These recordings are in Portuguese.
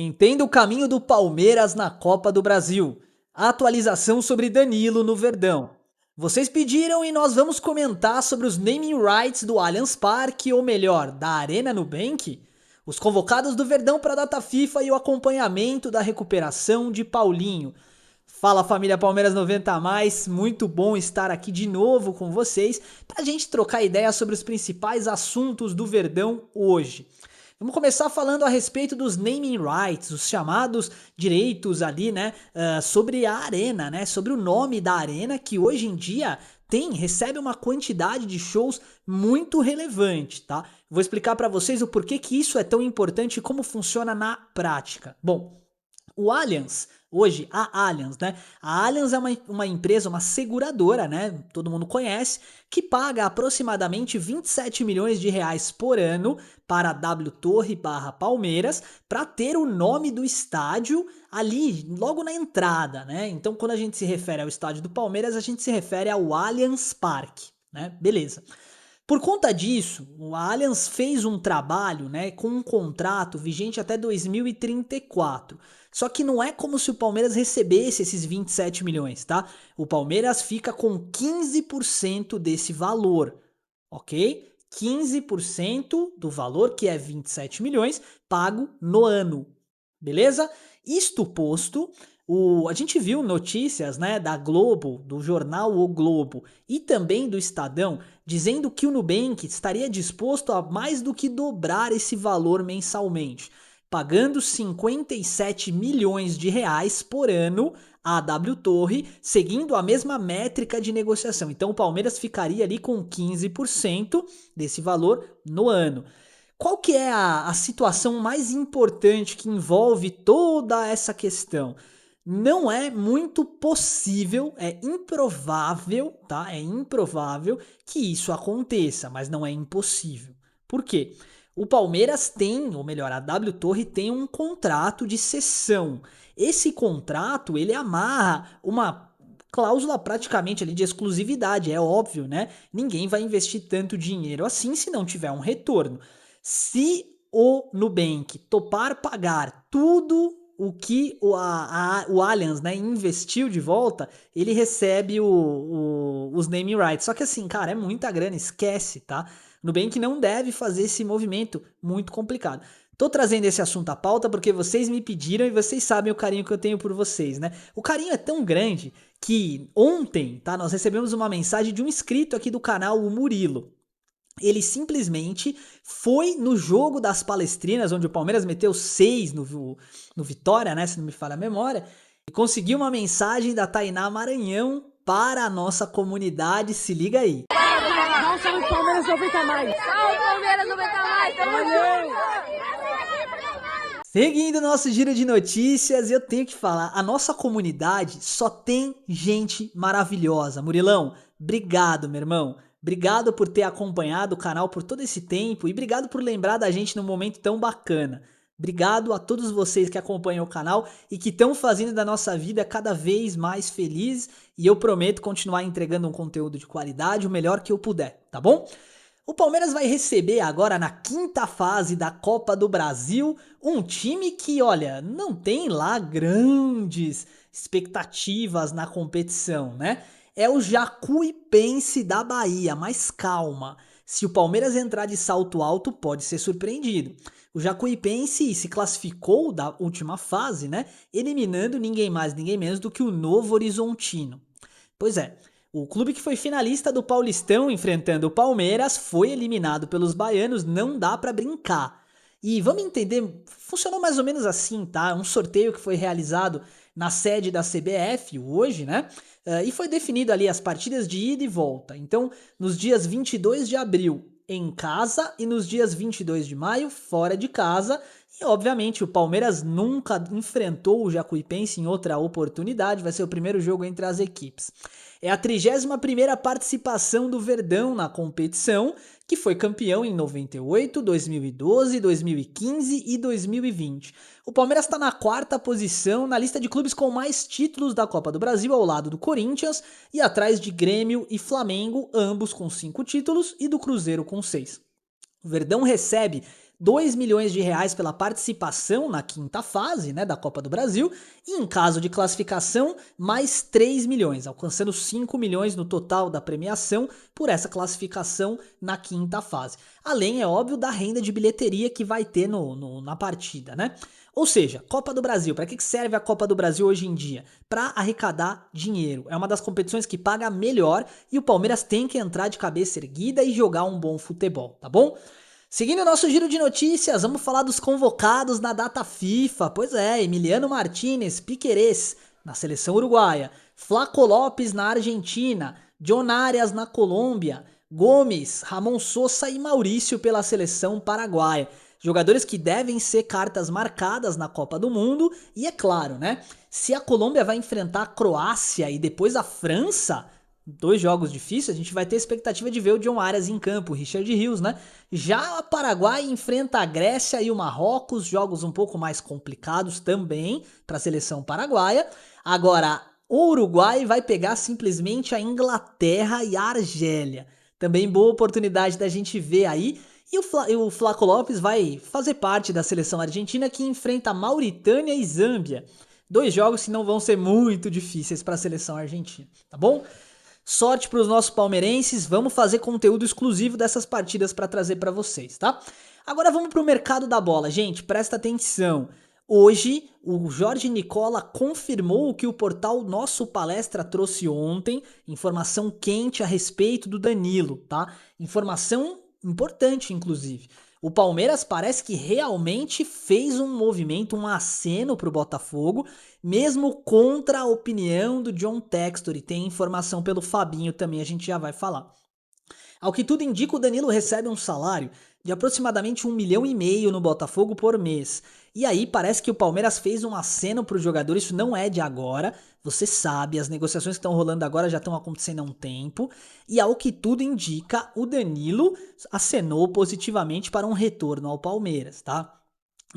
Entenda o caminho do Palmeiras na Copa do Brasil. Atualização sobre Danilo no Verdão. Vocês pediram e nós vamos comentar sobre os naming rights do Allianz Parque, ou melhor, da Arena Nubank, os convocados do Verdão para a data FIFA e o acompanhamento da recuperação de Paulinho. Fala família Palmeiras 90 a mais, muito bom estar aqui de novo com vocês para a gente trocar ideias sobre os principais assuntos do Verdão hoje. Vamos começar falando a respeito dos naming rights, os chamados direitos ali, né, sobre a arena, né, sobre o nome da arena que hoje em dia recebe uma quantidade de shows muito relevante, tá? Vou explicar para vocês o porquê que isso é tão importante e como funciona na prática. Bom, o Allianz, hoje a Allianz, né? A Allianz é uma empresa, uma seguradora, né? Todo mundo conhece, que paga aproximadamente 27 milhões de reais por ano para a W Torre / Palmeiras para ter o nome do estádio ali logo na entrada, né? Então, quando a gente se refere ao estádio do Palmeiras, a gente se refere ao Allianz Parque, né? Beleza. Por conta disso, o Allianz fez um trabalho, né, com um contrato vigente até 2034. Só que não é como se o Palmeiras recebesse esses 27 milhões, tá? O Palmeiras fica com 15% desse valor, ok? 15% do valor, que é 27 milhões, pago no ano, beleza? Isto posto, a gente viu notícias, né, da Globo, do jornal O Globo e também do Estadão, dizendo que o Nubank estaria disposto a mais do que dobrar esse valor mensalmente, pagando 57 milhões de reais por ano à W Torre, seguindo a mesma métrica de negociação. Então o Palmeiras ficaria ali com 15% desse valor no ano. Qual que é a situação mais importante que envolve toda essa questão? Não é muito possível, é improvável, tá? É improvável que isso aconteça, mas não é impossível. Por quê? O Palmeiras tem, ou melhor, a W Torre tem um contrato de cessão. Esse contrato, ele amarra uma cláusula praticamente ali de exclusividade, é óbvio, né? Ninguém vai investir tanto dinheiro assim se não tiver um retorno. Se o Nubank topar pagar tudo o que o Allianz, né, investiu de volta, ele recebe os naming rights. Só que assim, cara, é muita grana, esquece, tá? Nubank não deve fazer esse movimento, muito complicado. Tô trazendo esse assunto à pauta porque vocês me pediram e vocês sabem o carinho que eu tenho por vocês, né? O carinho é tão grande que ontem, tá, nós recebemos uma mensagem de um inscrito aqui do canal, o Murilo. Ele simplesmente foi no jogo das Palestrinas, onde o Palmeiras meteu 6 no Vitória, né? Se não me falha a memória. E conseguiu uma mensagem da Tainá Maranhão para a nossa comunidade. Se liga aí. Salve Palmeiras 90 mais! Salve Palmeiras 90 mais! Tamo junto! Seguindo nosso giro de notícias, eu tenho que falar, a nossa comunidade só tem gente maravilhosa. Murilão, obrigado, meu irmão. Obrigado por ter acompanhado o canal por todo esse tempo e obrigado por lembrar da gente num momento tão bacana. Obrigado a todos vocês que acompanham o canal e que estão fazendo da nossa vida cada vez mais feliz, e eu prometo continuar entregando um conteúdo de qualidade o melhor que eu puder, tá bom? O Palmeiras vai receber agora na quinta fase da Copa do Brasil um time que, olha, não tem lá grandes expectativas na competição, né? É o Jacuipense da Bahia, mas calma. Se o Palmeiras entrar de salto alto, pode ser surpreendido. O Jacuipense se classificou da última fase, né? Eliminando ninguém mais, ninguém menos do que o Novo Horizontino. Pois é, o clube que foi finalista do Paulistão enfrentando o Palmeiras foi eliminado pelos baianos, não dá pra brincar. E vamos entender, funcionou mais ou menos assim, tá? Um sorteio que foi realizado na sede da CBF hoje, né? E foi definido ali as partidas de ida e volta. Então, nos dias 22 de abril em casa e nos dias 22 de maio fora de casa. E obviamente o Palmeiras nunca enfrentou o Jacuipense em outra oportunidade, vai ser o primeiro jogo entre as equipes. É a 31ª participação do Verdão na competição, que foi campeão em 98, 2012, 2015 e 2020. O Palmeiras está na 4ª posição na lista de clubes com mais títulos da Copa do Brasil, ao lado do Corinthians e atrás de Grêmio e Flamengo, ambos com 5 títulos, e do Cruzeiro com 6. O Verdão recebe 2 milhões de reais pela participação na quinta fase, né, da Copa do Brasil, e em caso de classificação, mais 3 milhões, alcançando 5 milhões no total da premiação por essa classificação na quinta fase. Além, é óbvio, da renda de bilheteria que vai ter na partida, né? Ou seja, Copa do Brasil, para que serve a Copa do Brasil hoje em dia? Para arrecadar dinheiro. É uma das competições que paga melhor e o Palmeiras tem que entrar de cabeça erguida e jogar um bom futebol, tá bom? Seguindo o nosso giro de notícias, vamos falar dos convocados na data FIFA. Pois é, Emiliano Martínez, Piquerez, na seleção uruguaia, Flaco Lopes na Argentina, John Arias na Colômbia, Gomes, Ramon Sosa e Maurício pela seleção paraguaia. Jogadores que devem ser cartas marcadas na Copa do Mundo. E é claro, né? Se a Colômbia vai enfrentar a Croácia e depois a França, 2 jogos difíceis, a gente vai ter expectativa de ver o John Arias em campo, o Richard Rios, né? Já a Paraguai enfrenta a Grécia e o Marrocos, jogos um pouco mais complicados também para a seleção paraguaia. Agora, o Uruguai vai pegar simplesmente a Inglaterra e a Argélia. Também boa oportunidade da gente ver aí. E o Flaco Lopes vai fazer parte da seleção argentina que enfrenta Mauritânia e Zâmbia. 2 jogos que não vão ser muito difíceis para a seleção argentina, tá bom? Sorte para os nossos palmeirenses, vamos fazer conteúdo exclusivo dessas partidas para trazer para vocês, tá? Agora vamos para o mercado da bola, gente, presta atenção. Hoje, o Jorge Nicola confirmou o que o portal Nosso Palestra trouxe ontem, informação quente a respeito do Danilo, tá? Informação importante, inclusive. O Palmeiras parece que realmente fez um movimento, um aceno para o Botafogo, mesmo contra a opinião do John Textor, e tem informação pelo Fabinho também, a gente já vai falar. Ao que tudo indica, o Danilo recebe um salário de aproximadamente 1,5 milhão no Botafogo por mês. E aí parece que o Palmeiras fez um aceno pro jogador, isso não é de agora, você sabe, as negociações que estão rolando agora já estão acontecendo há um tempo, e ao que tudo indica, o Danilo acenou positivamente para um retorno ao Palmeiras, tá?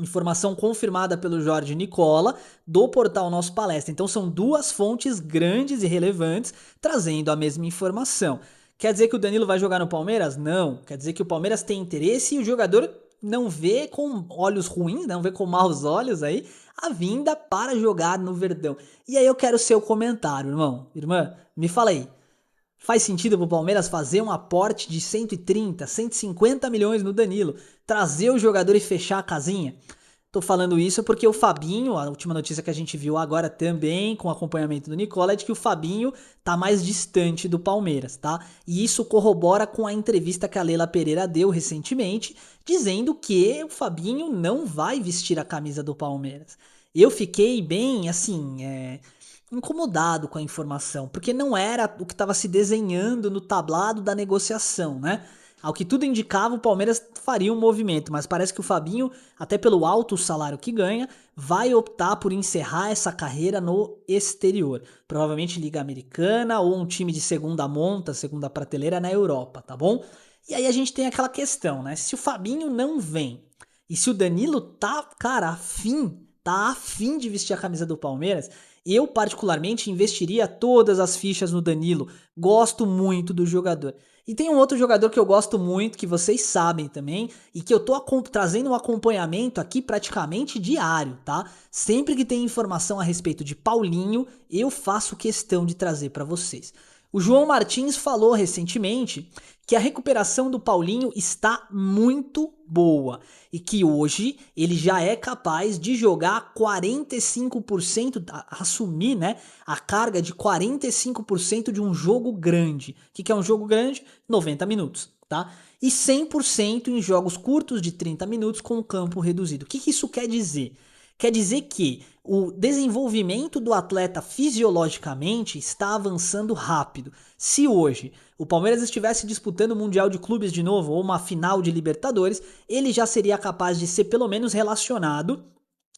Informação confirmada pelo Jorge Nicola, do portal Nosso Palestra. Então são 2 fontes grandes e relevantes trazendo a mesma informação. Quer dizer que o Danilo vai jogar no Palmeiras? Não. Quer dizer que o Palmeiras tem interesse e o jogador não vê com olhos ruins, não vê com maus olhos aí, a vinda para jogar no Verdão. E aí eu quero o seu comentário, irmão. Irmã, me fala aí. Faz sentido pro Palmeiras fazer um aporte de 130, 150 milhões no Danilo, trazer o jogador e fechar a casinha? Tô falando isso porque o Fabinho, a última notícia que a gente viu agora também, com acompanhamento do Nicola, é de que o Fabinho tá mais distante do Palmeiras, tá? E isso corrobora com a entrevista que a Leila Pereira deu recentemente, dizendo que o Fabinho não vai vestir a camisa do Palmeiras. Eu fiquei bem, assim, incomodado com a informação, porque não era o que estava se desenhando no tablado da negociação, né? Ao que tudo indicava, o Palmeiras faria um movimento, mas parece que o Fabinho, até pelo alto salário que ganha, vai optar por encerrar essa carreira no exterior. Provavelmente Liga Americana ou um time de segunda monta, segunda prateleira na Europa, tá bom? E aí a gente tem aquela questão, né? Se o Fabinho não vem e se o Danilo tá, cara, tá afim de vestir a camisa do Palmeiras, eu particularmente investiria todas as fichas no Danilo. Gosto muito do jogador. E tem um outro jogador que eu gosto muito, que vocês sabem também, e que eu tô trazendo um acompanhamento aqui praticamente diário, tá? Sempre que tem informação a respeito de Paulinho, eu faço questão de trazer para vocês. O João Martins falou recentemente que a recuperação do Paulinho está muito boa e que hoje ele já é capaz de jogar 45%, assumir, né, a carga de 45% de um jogo grande. O que é um jogo grande? 90 minutos, tá? E 100% em jogos curtos de 30 minutos com o campo reduzido. O que isso quer dizer? Quer dizer que o desenvolvimento do atleta fisiologicamente está avançando rápido. Se hoje o Palmeiras estivesse disputando o Mundial de Clubes de novo ou uma final de Libertadores, ele já seria capaz de ser pelo menos relacionado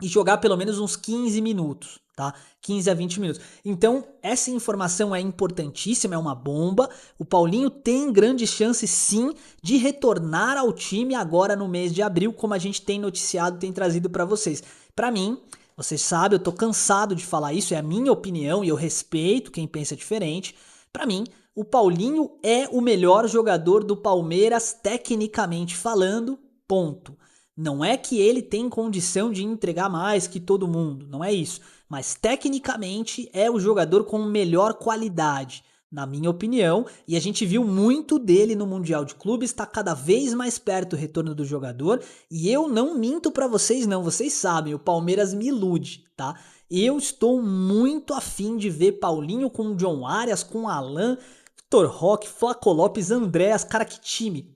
e jogar pelo menos uns 15 minutos, tá? 15 a 20 minutos. Então, essa informação é importantíssima, é uma bomba. O Paulinho tem grandes chances, sim, de retornar ao time agora no mês de abril, como a gente tem noticiado, tem trazido para vocês. Para mim, vocês sabem, eu tô cansado de falar isso, é a minha opinião e eu respeito quem pensa diferente. Para mim, o Paulinho é o melhor jogador do Palmeiras, tecnicamente falando, ponto. Não é que ele tem condição de entregar mais que todo mundo, não é isso. Mas tecnicamente é o jogador com melhor qualidade, na minha opinião, e a gente viu muito dele no Mundial de Clubes, está cada vez mais perto o retorno do jogador, e eu não minto pra vocês não, vocês sabem, o Palmeiras me ilude, tá? Eu estou muito afim de ver Paulinho com o John Arias, com o Alan, Vitor Roque, Flaco Lopes, Andréas, cara, que time.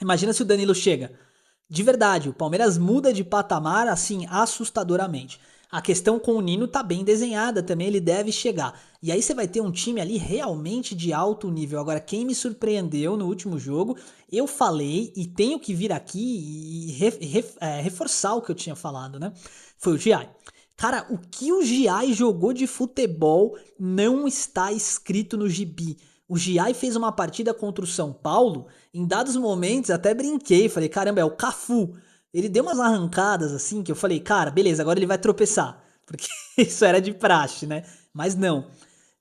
Imagina se o Danilo chega. De verdade, o Palmeiras muda de patamar assim assustadoramente. A questão com o Nino tá bem desenhada também, ele deve chegar. E aí você vai ter um time ali realmente de alto nível. Agora, quem me surpreendeu no último jogo, eu falei e tenho que vir aqui e reforçar o que eu tinha falado, né? Foi o Giai. Cara, o que o Giai jogou de futebol não está escrito no gibi. O Giai fez uma partida contra o São Paulo, em dados momentos até brinquei, falei, caramba, é o Cafu. Ele deu umas arrancadas assim que eu falei, cara, beleza, agora ele vai tropeçar. Porque isso era de praxe, né? Mas não.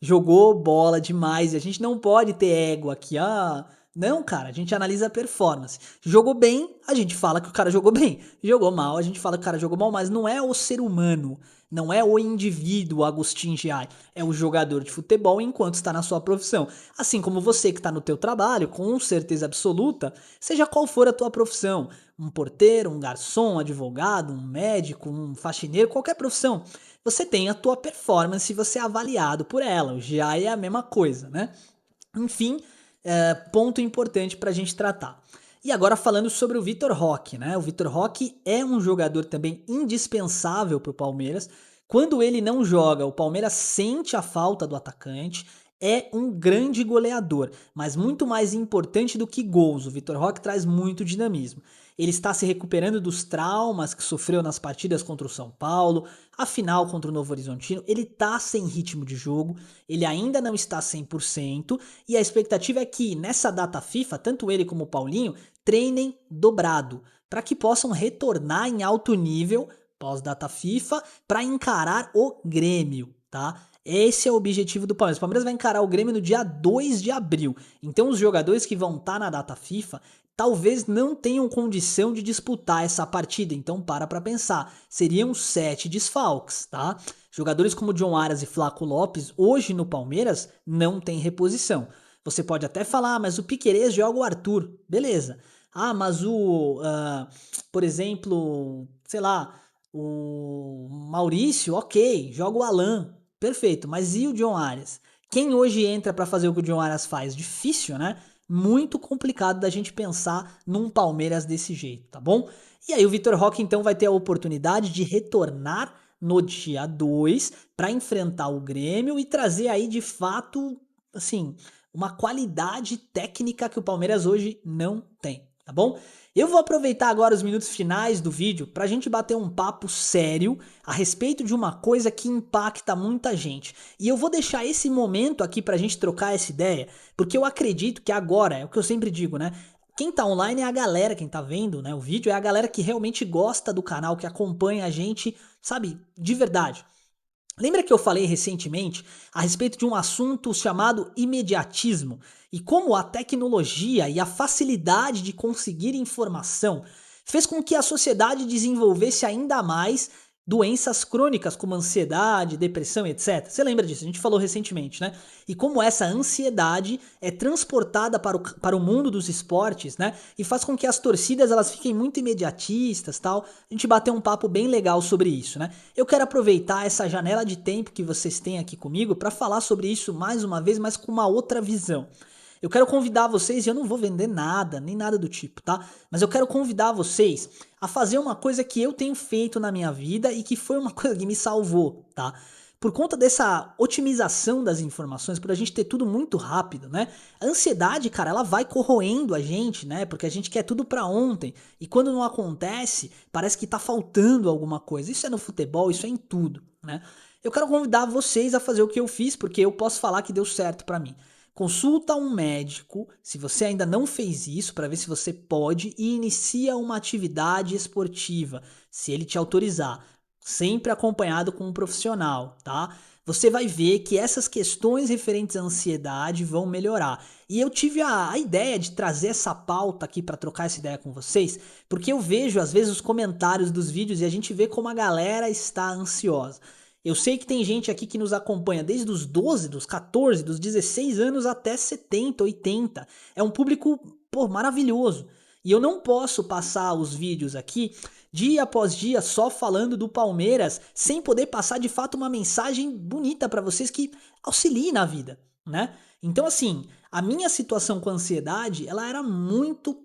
Jogou bola demais e a gente não pode ter ego aqui. Não, cara, a gente analisa a performance. Jogou bem, a gente fala que o cara jogou bem. Jogou mal, a gente fala que o cara jogou mal, mas não é o ser humano, não é o indivíduo Agustin Giai, é o jogador de futebol enquanto está na sua profissão. Assim como você que está no teu trabalho, com certeza absoluta, seja qual for a tua profissão, um porteiro, um garçom, um advogado, um médico, um faxineiro, qualquer profissão, você tem a tua performance e você é avaliado por ela. O Giai é a mesma coisa, né? Enfim, ponto importante para a gente tratar. E agora falando sobre o Vitor Roque, né? O Vitor Roque é um jogador também indispensável para o Palmeiras. Quando ele não joga, o Palmeiras sente a falta do atacante. É um grande goleador, mas muito mais importante do que gols. O Vitor Roque traz muito dinamismo. Ele está se recuperando dos traumas que sofreu nas partidas contra o São Paulo, a final contra o Novo Horizontino. Ele está sem ritmo de jogo, ele ainda não está 100%, e a expectativa é que nessa data FIFA, tanto ele como o Paulinho treinem dobrado, para que possam retornar em alto nível pós-data FIFA para encarar o Grêmio, tá? Esse é o objetivo do Palmeiras. O Palmeiras vai encarar o Grêmio no dia 2 de abril. Então os jogadores que vão estar na data FIFA talvez não tenham condição de disputar essa partida. Então para pensar. Seriam 7 desfalques, tá? Jogadores como John Arias e Flaco Lopes, hoje no Palmeiras, não tem reposição. Você pode até falar, mas o Piquerez joga o Arthur. Beleza. Mas por exemplo, sei lá, o Maurício, ok, joga o Alan. Perfeito, mas e o John Arias? Quem hoje entra para fazer o que o John Arias faz? Difícil, né? Muito complicado da gente pensar num Palmeiras desse jeito, tá bom? E aí o Vitor Roque então vai ter a oportunidade de retornar no dia 2 para enfrentar o Grêmio e trazer aí de fato, assim, uma qualidade técnica que o Palmeiras hoje não tem, tá bom? Eu vou aproveitar agora os minutos finais do vídeo para a gente bater um papo sério a respeito de uma coisa que impacta muita gente. E eu vou deixar esse momento aqui para a gente trocar essa ideia, porque eu acredito que agora, é o que eu sempre digo, né? Quem tá online é a galera, quem tá vendo, né, o vídeo é a galera que realmente gosta do canal, que acompanha a gente, sabe, de verdade. Lembra que eu falei recentemente a respeito de um assunto chamado imediatismo e como a tecnologia e a facilidade de conseguir informação fez com que a sociedade desenvolvesse ainda mais doenças crônicas como ansiedade, depressão, etc. Você lembra disso? A gente falou recentemente, né? E como essa ansiedade é transportada para o mundo dos esportes, né? E faz com que as torcidas elas fiquem muito imediatistas, tal. A gente bateu um papo bem legal sobre isso, né? Eu quero aproveitar essa janela de tempo que vocês têm aqui comigo para falar sobre isso mais uma vez, mas com uma outra visão. Eu quero convidar vocês, e eu não vou vender nada, nem nada do tipo, tá? Mas eu quero convidar vocês a fazer uma coisa que eu tenho feito na minha vida e que foi uma coisa que me salvou, tá? Por conta dessa otimização das informações, por a gente ter tudo muito rápido, né? A ansiedade, cara, ela vai corroendo a gente, né? Porque a gente quer tudo pra ontem. E quando não acontece, parece que tá faltando alguma coisa. Isso é no futebol, isso é em tudo, né? Eu quero convidar vocês a fazer o que eu fiz, porque eu posso falar que deu certo pra mim. Consulta um médico, se você ainda não fez isso, para ver se você pode, e inicia uma atividade esportiva, se ele te autorizar. sempre acompanhado com um profissional, tá? Você vai ver que essas questões referentes à ansiedade vão melhorar. E eu tive a ideia de trazer essa pauta aqui para trocar essa ideia com vocês, porque eu vejo às vezes os comentários dos vídeos e a gente vê como a galera está ansiosa. Eu sei que tem gente aqui que nos acompanha desde os 12, dos 14, dos 16 anos até 70, 80. É um público, pô, maravilhoso. E eu não posso passar os vídeos aqui dia após dia só falando do Palmeiras, sem poder passar de fato uma mensagem bonita para vocês que auxilie na vida, né? Então assim, a minha situação com ansiedade, ela era muito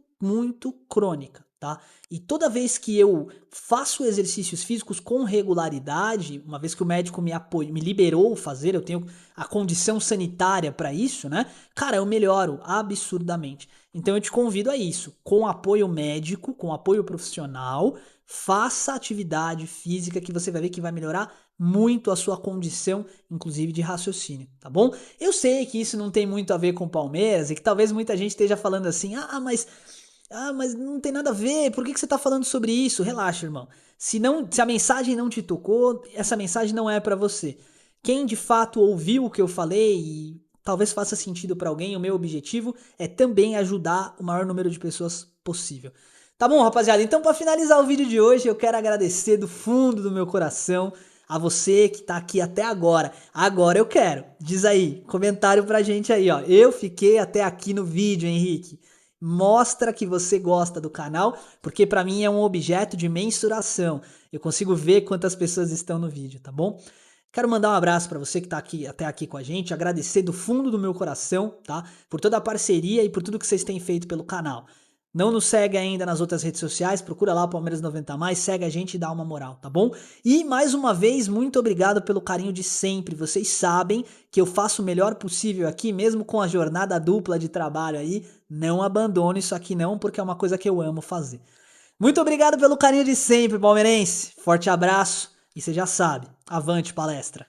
crônica, tá? E toda vez que eu faço exercícios físicos com regularidade, uma vez que o médico me liberou fazer, eu tenho a condição sanitária para isso, né? Cara, eu melhoro absurdamente. Então eu te convido a isso, com apoio médico, com apoio profissional, faça atividade física que você vai ver que vai melhorar muito a sua condição, inclusive de raciocínio, tá bom? Eu sei que isso não tem muito a ver com o Palmeiras e que talvez muita gente esteja falando assim, mas não tem nada a ver, por que você tá falando sobre isso? Relaxa, irmão. Se a mensagem não te tocou, essa mensagem não é pra você. Quem de fato ouviu o que eu falei e talvez faça sentido pra alguém, o meu objetivo é também ajudar o maior número de pessoas possível. Tá bom, rapaziada? Então, pra finalizar o vídeo de hoje, eu quero agradecer do fundo do meu coração a você que tá aqui até agora. Agora eu quero. Diz aí, comentário pra gente aí, ó. Eu fiquei até aqui no vídeo, Henrique. Mostra que você gosta do canal, porque pra mim é um objeto de mensuração. Eu consigo ver quantas pessoas estão no vídeo, tá bom? Quero mandar um abraço pra você que tá aqui até aqui com a gente, agradecer do fundo do meu coração, tá? Por toda a parceria e por tudo que vocês têm feito pelo canal. Não nos segue ainda nas outras redes sociais, procura lá o Palmeiras 90+, segue a gente e dá uma moral, tá bom? E mais uma vez, muito obrigado pelo carinho de sempre. Vocês sabem que eu faço o melhor possível aqui, mesmo com a jornada dupla de trabalho aí. Não abandono isso aqui não, porque é uma coisa que eu amo fazer. Muito obrigado pelo carinho de sempre, palmeirense. Forte abraço e você já sabe, avante palestra.